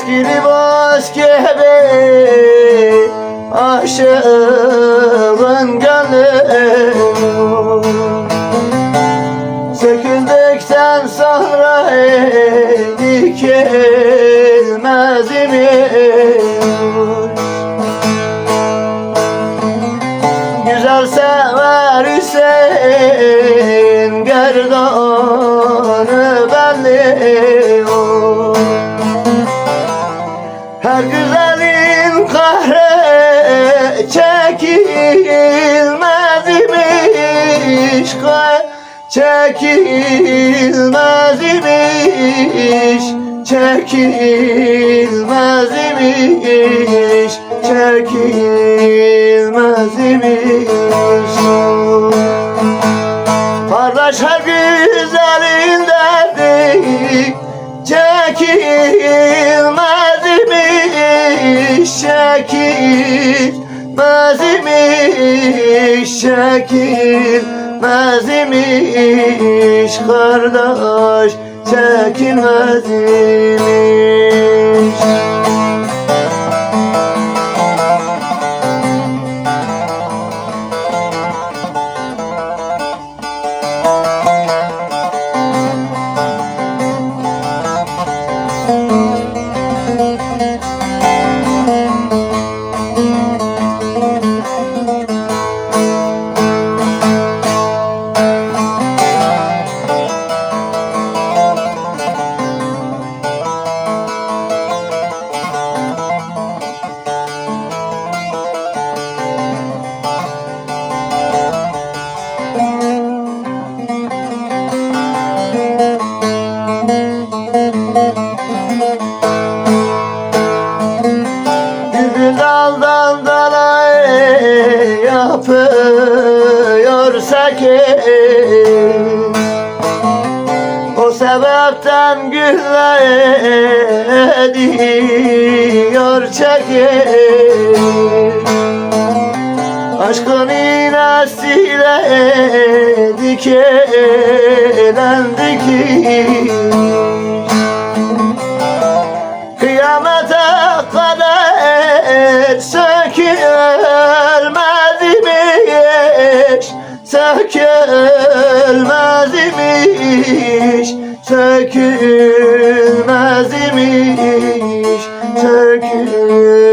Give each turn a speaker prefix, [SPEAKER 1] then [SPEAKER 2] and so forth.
[SPEAKER 1] Eski libas gibi aşığın gönlü söküldükten sonra dikilmez imiş. Güzel sever Hüseyin gerdanı belli o. Her güzelin kahre çekilmez imiş, çekilmez imiş, çekilmez imiş, çekilmez imiş. Kardeş her güzelin derdi çekilmez imiş, çekilmez imiş, çekilmez imiş. Kardeş çekilmez imiş. Daldan dala yapıyor sakin, o sebepten güller ediyor çekin. Aşkın iğnesiyle dikilen dikiş, kıyamete kadar sökülmez imiş, sökülmez imiş, sökülmez imiş, sökülmez